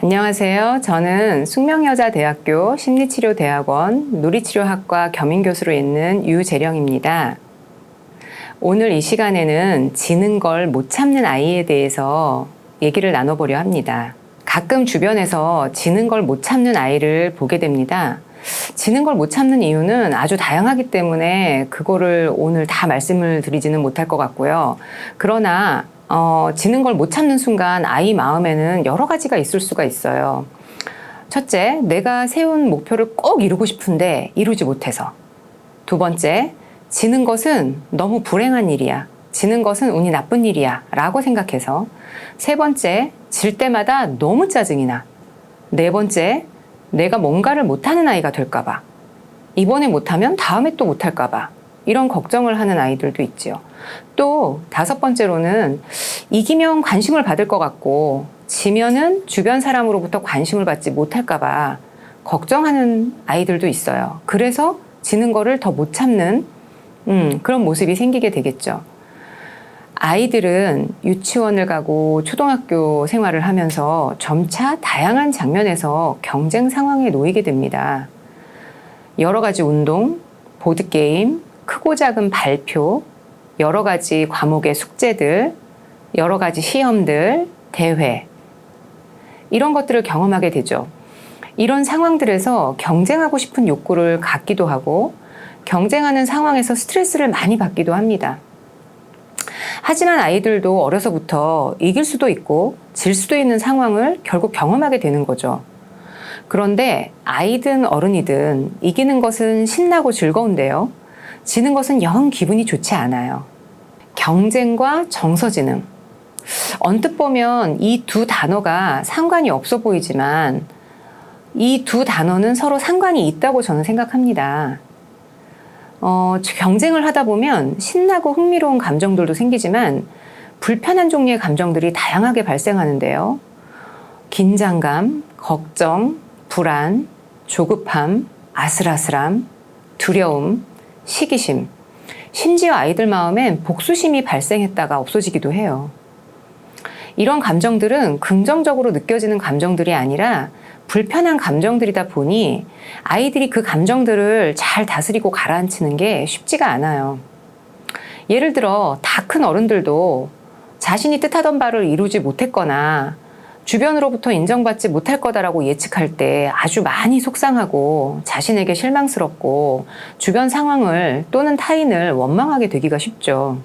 안녕하세요. 저는 숙명여자대학교 심리치료대학원 누리치료학과 겸임교수로 있는 유재령입니다. 오늘 이 시간에는 지는 걸 못 참는 아이에 대해서 얘기를 나눠보려 합니다. 가끔 주변에서 지는 걸 못 참는 아이를 보게 됩니다. 지는 걸 못 참는 이유는 아주 다양하기 때문에 그거를 오늘 다 말씀을 드리지는 못할 것 같고요. 그러나 지는 걸 못 참는 순간 아이 마음에는 여러 가지가 있을 수가 있어요. 첫째, 내가 세운 목표를 꼭 이루고 싶은데 이루지 못해서. 두 번째, 지는 것은 너무 불행한 일이야. 지는 것은 운이 나쁜 일이야. 라고 생각해서. 세 번째, 질 때마다 너무 짜증이 나. 네 번째, 내가 뭔가를 못하는 아이가 될까봐. 이번에 못하면 다음에 또 못할까봐. 이런 걱정을 하는 아이들도 있지요. 또 다섯 번째로는 이기면 관심을 받을 것 같고 지면은 주변 사람으로부터 관심을 받지 못할까봐 걱정하는 아이들도 있어요. 그래서 지는 거를 더 못 참는 그런 모습이 생기게 되겠죠. 아이들은 유치원을 가고 초등학교 생활을 하면서 점차 다양한 장면에서 경쟁 상황에 놓이게 됩니다. 여러 가지 운동, 보드게임, 크고 작은 발표, 여러 가지 과목의 숙제들, 여러 가지 시험들, 대회, 이런 것들을 경험하게 되죠. 이런 상황들에서 경쟁하고 싶은 욕구를 갖기도 하고 경쟁하는 상황에서 스트레스를 많이 받기도 합니다. 하지만 아이들도 어려서부터 이길 수도 있고 질 수도 있는 상황을 결국 경험하게 되는 거죠. 그런데 아이든 어른이든 이기는 것은 신나고 즐거운데요. 지는 것은 영 기분이 좋지 않아요. 경쟁과 정서지능. 언뜻 보면 이 두 단어가 상관이 없어 보이지만 이 두 단어는 서로 상관이 있다고 저는 생각합니다. 경쟁을 하다 보면 신나고 흥미로운 감정들도 생기지만 불편한 종류의 감정들이 다양하게 발생하는데요. 긴장감, 걱정, 불안, 조급함, 아슬아슬함, 두려움, 시기심, 심지어 아이들 마음엔 복수심이 발생했다가 없어지기도 해요. 이런 감정들은 긍정적으로 느껴지는 감정들이 아니라 불편한 감정들이다 보니 아이들이 그 감정들을 잘 다스리고 가라앉히는 게 쉽지가 않아요. 예를 들어 다 큰 어른들도 자신이 뜻하던 바를 이루지 못했거나 주변으로부터 인정받지 못할 거다라고 예측할 때 아주 많이 속상하고 자신에게 실망스럽고 주변 상황을 또는 타인을 원망하게 되기가 쉽죠.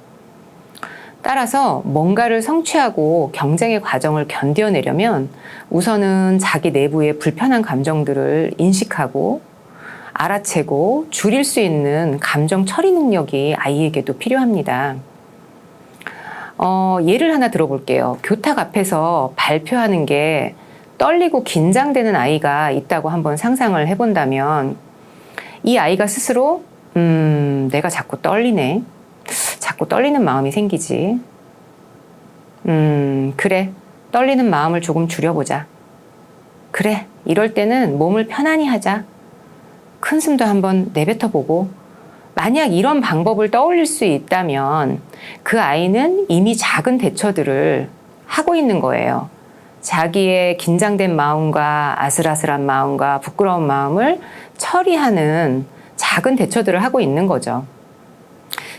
따라서 뭔가를 성취하고 경쟁의 과정을 견뎌내려면 우선은 자기 내부의 불편한 감정들을 인식하고 알아채고 줄일 수 있는 감정 처리 능력이 아이에게도 필요합니다. 예를 하나 들어볼게요. 교탁 앞에서 발표하는 게 떨리고 긴장되는 아이가 있다고 한번 상상을 해본다면 이 아이가 스스로 내가 자꾸 떨리네. 자꾸 떨리는 마음이 생기지. 그래. 떨리는 마음을 조금 줄여보자. 그래. 이럴 때는 몸을 편안히 하자. 큰 숨도 한번 내뱉어보고 만약 이런 방법을 떠올릴 수 있다면 그 아이는 이미 작은 대처들을 하고 있는 거예요. 자기의 긴장된 마음과 아슬아슬한 마음과 부끄러운 마음을 처리하는 작은 대처들을 하고 있는 거죠.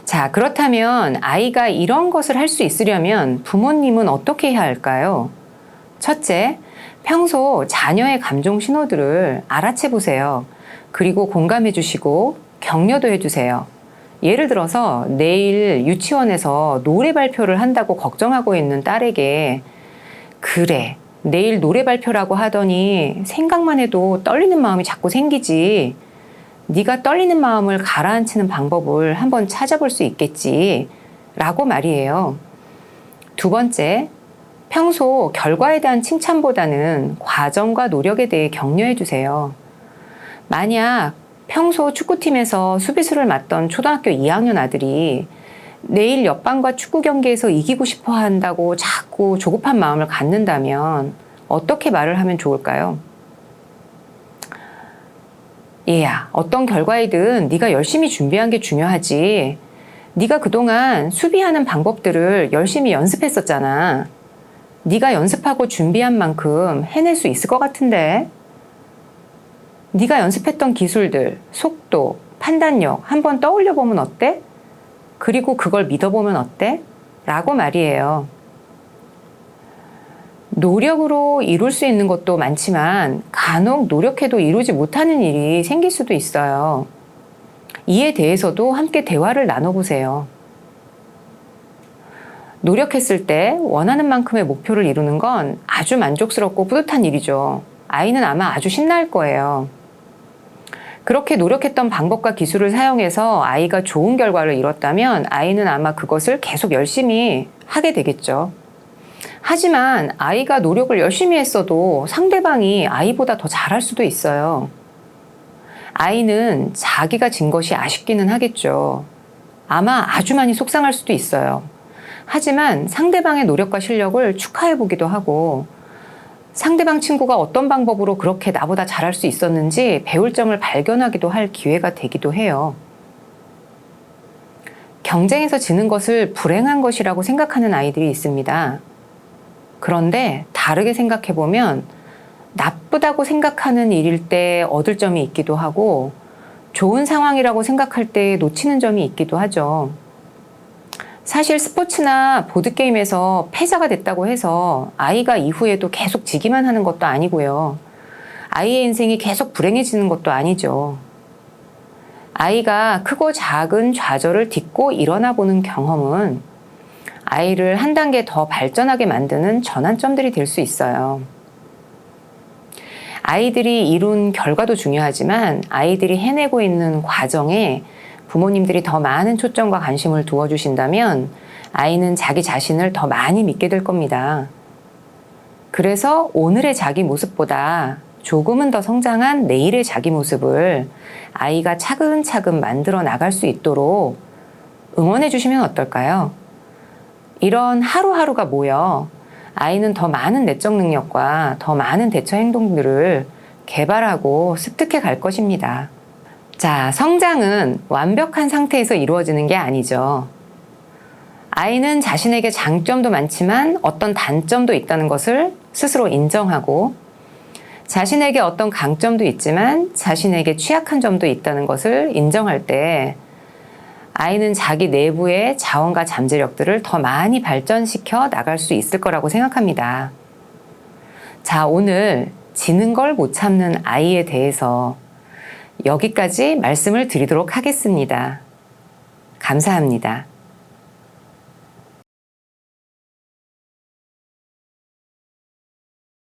자, 그렇다면 아이가 이런 것을 할 수 있으려면 부모님은 어떻게 해야 할까요? 첫째, 평소 자녀의 감정 신호들을 알아채 보세요. 그리고 공감해 주시고 격려도 해주세요. 예를 들어서 내일 유치원에서 노래 발표를 한다고 걱정하고 있는 딸에게 그래, 내일 노래 발표라고 하더니 생각만 해도 떨리는 마음이 자꾸 생기지. 네가 떨리는 마음을 가라앉히는 방법을 한번 찾아볼 수 있겠지. 라고 말이에요. 두 번째, 평소 결과에 대한 칭찬보다는 과정과 노력에 대해 격려해 주세요. 만약 평소 축구팀에서 수비수를 맡던 초등학교 2학년 아들이 내일 옆반과 축구 경기에서 이기고 싶어 한다고 자꾸 조급한 마음을 갖는다면 어떻게 말을 하면 좋을까요? 얘야, 어떤 결과이든 네가 열심히 준비한 게 중요하지. 네가 그동안 수비하는 방법들을 열심히 연습했었잖아. 네가 연습하고 준비한 만큼 해낼 수 있을 것 같은데? 네가 연습했던 기술들, 속도, 판단력 한번 떠올려 보면 어때? 그리고 그걸 믿어보면 어때? 라고 말이에요. 노력으로 이룰 수 있는 것도 많지만 간혹 노력해도 이루지 못하는 일이 생길 수도 있어요. 이에 대해서도 함께 대화를 나눠보세요. 노력했을 때 원하는 만큼의 목표를 이루는 건 아주 만족스럽고 뿌듯한 일이죠. 아이는 아마 아주 신날 거예요. 그렇게 노력했던 방법과 기술을 사용해서 아이가 좋은 결과를 이뤘다면 아이는 아마 그것을 계속 열심히 하게 되겠죠. 하지만 아이가 노력을 열심히 했어도 상대방이 아이보다 더 잘할 수도 있어요. 아이는 자기가 진 것이 아쉽기는 하겠죠. 아마 아주 많이 속상할 수도 있어요. 하지만 상대방의 노력과 실력을 축하해 보기도 하고 상대방 친구가 어떤 방법으로 그렇게 나보다 잘할 수 있었는지 배울 점을 발견하기도 할 기회가 되기도 해요. 경쟁에서 지는 것을 불행한 것이라고 생각하는 아이들이 있습니다. 그런데 다르게 생각해 보면 나쁘다고 생각하는 일일 때 얻을 점이 있기도 하고 좋은 상황이라고 생각할 때 놓치는 점이 있기도 하죠. 사실 스포츠나 보드게임에서 패자가 됐다고 해서 아이가 이후에도 계속 지기만 하는 것도 아니고요. 아이의 인생이 계속 불행해지는 것도 아니죠. 아이가 크고 작은 좌절을 딛고 일어나 보는 경험은 아이를 한 단계 더 발전하게 만드는 전환점들이 될 수 있어요. 아이들이 이룬 결과도 중요하지만 아이들이 해내고 있는 과정에 부모님들이 더 많은 초점과 관심을 두어주신다면 아이는 자기 자신을 더 많이 믿게 될 겁니다. 그래서 오늘의 자기 모습보다 조금은 더 성장한 내일의 자기 모습을 아이가 차근차근 만들어 나갈 수 있도록 응원해 주시면 어떨까요? 이런 하루하루가 모여 아이는 더 많은 내적 능력과 더 많은 대처 행동들을 개발하고 습득해 갈 것입니다. 자, 성장은 완벽한 상태에서 이루어지는 게 아니죠. 아이는 자신에게 장점도 많지만 어떤 단점도 있다는 것을 스스로 인정하고 자신에게 어떤 강점도 있지만 자신에게 취약한 점도 있다는 것을 인정할 때 아이는 자기 내부의 자원과 잠재력들을 더 많이 발전시켜 나갈 수 있을 거라고 생각합니다. 자, 오늘 지는 걸 못 참는 아이에 대해서 여기까지 말씀을 드리도록 하겠습니다. 감사합니다.